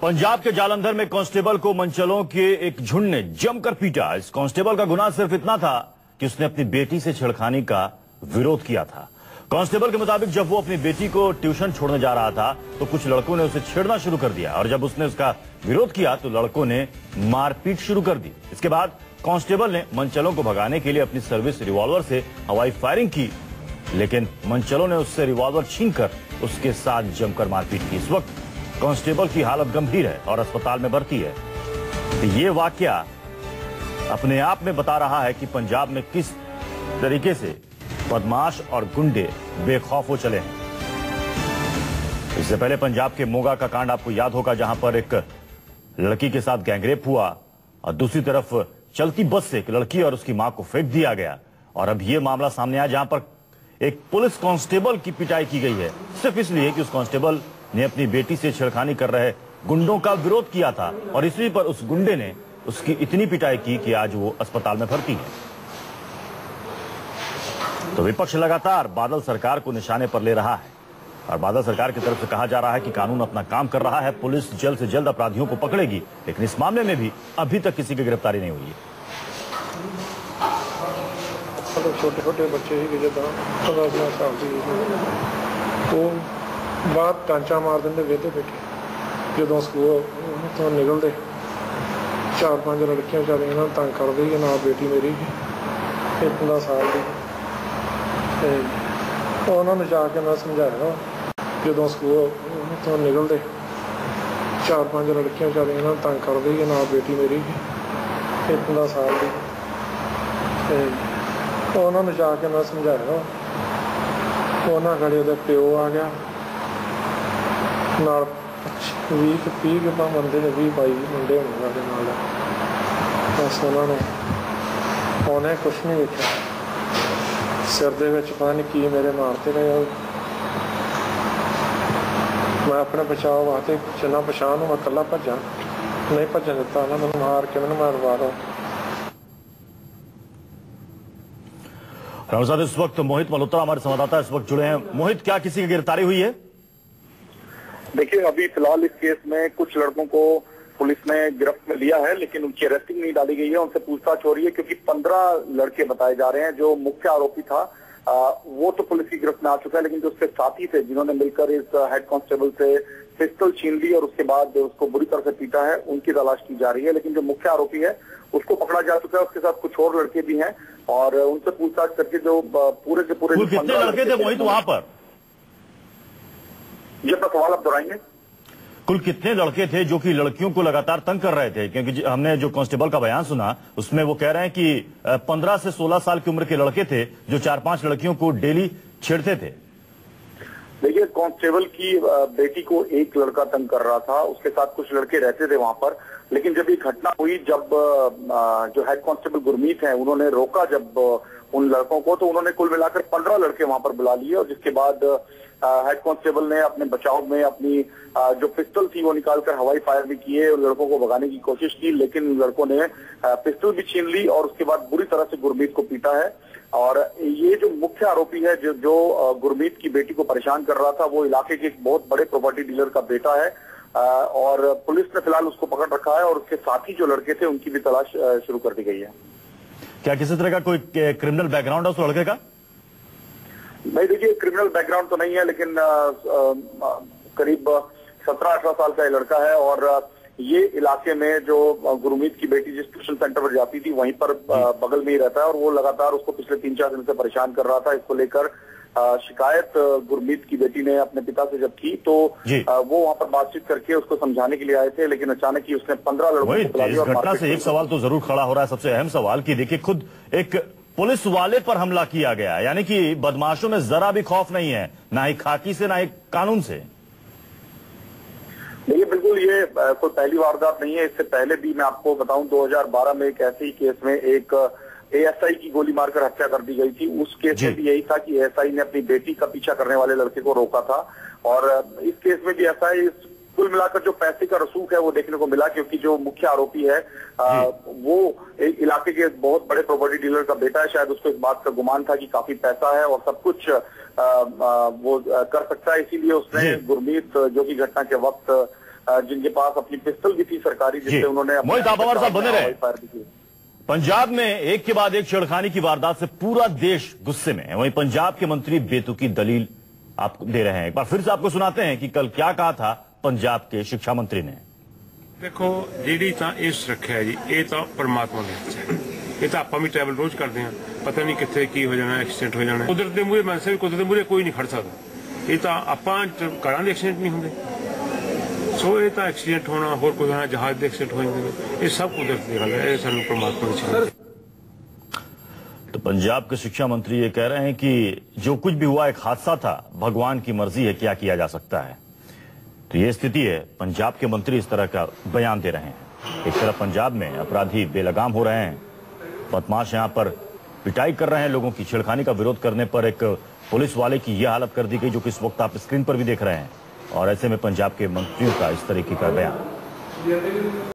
पंजाब के जालंधर में कांस्टेबल को मनचलों के एक झुंड ने जमकर पीटा। इस कांस्टेबल का गुनाह सिर्फ इतना था कि उसने अपनी बेटी से छेड़खानी का विरोध किया था। कांस्टेबल के मुताबिक जब वो अपनी बेटी को ट्यूशन छोड़ने जा रहा था तो कुछ लड़कों ने उसे छेड़ना शुरू कर दिया और जब उसने उसका विरोध किया तो लड़कों ने मारपीट शुरू कर दी। इसके बाद कांस्टेबल ने मनचलों को भगाने के लिए अपनी सर्विस रिवॉल्वर से हवाई फायरिंग की, लेकिन मनचलों ने उससे रिवॉल्वर छीनकर उसके साथ जमकर मारपीट की। इस वक्त कांस्टेबल की हालत गंभीर है और अस्पताल में भर्ती है। तो ये वाकया अपने आप में बता रहा है कि पंजाब में किस तरीके से बदमाश और गुंडे बेखौफ हो चले हैं। इससे पहले पंजाब के मोगा का कांड आपको याद होगा, जहां पर एक लड़की के साथ गैंगरेप हुआ और दूसरी तरफ चलती बस से एक लड़की और उसकी मां को फेंक दिया गया। और अब यह मामला सामने आया जहां पर एक पुलिस कांस्टेबल की पिटाई की गई है सिर्फ इसलिए कि उस कांस्टेबल ने अपनी बेटी से छेड़खानी कर रहे गुंडों का विरोध किया था और इसी पर उस गुंडे ने उसकी इतनी पिटाई की कि आज वो अस्पताल में भर्ती है। तो विपक्ष लगातार बादल सरकार को निशाने पर ले रहा है और बादल सरकार की तरफ से कहा जा रहा है कि कानून अपना काम कर रहा है, पुलिस जल्द से जल्द अपराधियों को पकड़ेगी, लेकिन इस मामले में भी अभी तक किसी की गिरफ्तारी नहीं हुई है। छोटे छोटे बच्चे ही तो बाहर टांचा मार देंगे वेहते बैठे जो स्कूल तो निकलते 4-5 लड़कियां बेचारियां ना तंग कर दी ना बेटी मेरी 15 साल की उन्होंने जाके मैं समझाया जो स्कूल तो निकलते 4-5 लड़कियां बेचारियां ना तंग कर दी ना बेटी मेरी 15 साल की उन्होंने जाके मैं समझाया उन्होंने घड़ी वो प्यो आ गया नाल 20-30 बंदे ने 20-22 मुंडे होने बस उन्होंने उन्हें कुछ नहीं देखा सिर दे विच पता नहीं की मेरे मारते रहे। मैं अपने बचाव वास्ते जिन्ना पछाण मैं कला भजा नहीं भजन दिता ना मैं मार के मैंने मारवा दो। इस वक्त मोहित मल्होत्रा हमारे संवाददाता इस वक्त जुड़े हैं। मोहित, क्या किसी की गिरफ्तारी हुई है? देखिए, अभी फिलहाल इस केस में कुछ लड़कों को पुलिस ने गिरफ्त में लिया है, लेकिन उनकी अरेस्टिंग नहीं डाली गई है, उनसे पूछताछ हो रही है क्योंकि 15 लड़के बताए जा रहे हैं। जो मुख्य आरोपी था वो तो पुलिस की गिरफ्त में आ चुका है, लेकिन जो उसके साथी थे जिन्होंने मिलकर इस हेड कांस्टेबल से पिस्टल छीन ली और उसके बाद उसको बुरी तरह से पीटा है, उनकी तलाश की जा रही है। लेकिन जो मुख्य आरोपी है उसको पकड़ा जा चुका है, उसके साथ कुछ और लड़के भी हैं और उनसे पूछताछ करके जो पूरे के पूरे कितने लड़के थे मोहित वहां पर? ये अपना सवाल आप दोहराएंगे? कुल कितने लड़के थे जो कि लड़कियों को लगातार तंग कर रहे थे? क्योंकि हमने जो कांस्टेबल का बयान सुना उसमें वो कह रहे हैं कि 15 से 16 साल की उम्र के लड़के थे जो 4-5 लड़कियों को डेली छेड़ते थे। देखिए, कांस्टेबल की बेटी को एक लड़का तंग कर रहा था, उसके साथ कुछ लड़के रहते थे वहां पर, लेकिन जब ये घटना हुई, जब जो हेड कांस्टेबल गुरमीत है उन्होंने रोका जब उन लड़कों को, तो उन्होंने कुल मिलाकर 15 लड़के वहां पर बुला लिए और जिसके बाद हेड कांस्टेबल ने अपने बचाव में अपनी जो पिस्टल थी वो निकालकर हवाई फायर भी किए और लड़कों को भगाने की कोशिश की, लेकिन लड़कों ने पिस्टल भी छीन ली और उसके बाद बुरी तरह से गुरमीत को पीटा है। और ये जो मुख्य आरोपी है जो गुरमीत की बेटी को परेशान कर रहा था, वो इलाके के एक बहुत बड़े प्रॉपर्टी डीलर का बेटा है और पुलिस ने फिलहाल उसको पकड़ रखा है और उसके साथी जो लड़के थे उनकी भी तलाश शुरू कर दी गई है। क्या किसी तरह का कोई क्रिमिनल बैकग्राउंड है उस लड़के का? नहीं, देखिए, क्रिमिनल बैकग्राउंड तो नहीं है, लेकिन करीब 17-18 साल का ये लड़का है और ये इलाके में जो गुरमीत की बेटी जिस ट्यूशन सेंटर पर जाती थी वहीं पर बगल में ही रहता है और वो लगातार उसको पिछले 3-4 दिन से परेशान कर रहा था। इसको लेकर शिकायत गुरमीत की बेटी ने अपने पिता से जब की तो वो वहां पर बातचीत करके उसको समझाने के लिए आए थे, लेकिन अचानक ही उसने 15 लड़कों को बुला लिया। इस घटना से एक सवाल तो जरूर खड़ा हो रहा है, सबसे अहम सवाल कि देखिए खुद एक पुलिस वाले पर हमला किया गया, यानी कि बदमाशों में जरा भी खौफ नहीं है, ना ही खाकी से ना ही कानून से। देखिए, बिल्कुल ये कोई पहली वारदात नहीं है। इससे पहले भी मैं आपको बताऊं 2012 में एक ऐसे ही केस में एक एएसआई की गोली मारकर हत्या कर दी गई थी। उस केस में भी यही था कि एएसआई ने अपनी बेटी का पीछा करने वाले लड़के को रोका था और इस केस में भी ऐसा ही कुल मिलाकर जो पैसे का रसूख है वो देखने को मिला, क्योंकि जो मुख्य आरोपी है वो इलाके के बहुत बड़े प्रॉपर्टी डीलर का बेटा है। शायद उसको इस बात का गुमान था कि काफी पैसा है और सब कुछ वो कर सकता है, इसीलिए उसने गुरमीत जो कि घटना के वक्त जिनके पास अपनी पिस्टल भी थी सरकारी, जिससे उन्होंने मोहित, आप हमारे साथ बने रहे। फायर भी किए। पंजाब में एक के बाद एक छेड़खानी की वारदात से पूरा देश गुस्से में है। वहीं पंजाब के मंत्री बेतुकी दलील आपको दे रहे हैं। एक बार फिर से आपको सुनाते हैं कि कल क्या कहा था पंजाब के शिक्षा मंत्री ने। देखो जी इस रखा है जी, ये तो परमात्मा ने है। ये तो आप भी ट्रैवल रोज करते हैं, पता नहीं कितने की हो जाना, एक्सीडेंट हो जाना। कुदरत के मूहरे मैं कुदरत के मूहरे कोई नहीं खड़ सकता। ये तो आप घर के एक्सीडेंट नहीं होंगे, सो ये तो एक्सीडेंट होना, होर कोई होना, जहाज के एक्सीडेंट हो जाते, ये सब कुदरत की गल है, ये सानू परमात्मा ने। तो पंजाब के शिक्षा मंत्री ये कह रहे हैं कि जो कुछ भी हुआ एक हादसा था, भगवान की मर्जी है, क्या किया जा सकता है। तो ये स्थिति है, पंजाब के मंत्री इस तरह का बयान दे रहे हैं। एक तरफ पंजाब में अपराधी बेलगाम हो रहे हैं, बदमाश यहां पर पिटाई कर रहे हैं, लोगों की छेड़खानी का विरोध करने पर एक पुलिस वाले की यह हालत कर दी गई, जो कि इस वक्त आप स्क्रीन पर भी देख रहे हैं। और ऐसे में पंजाब के मंत्रियों का इस तरीके का बयान।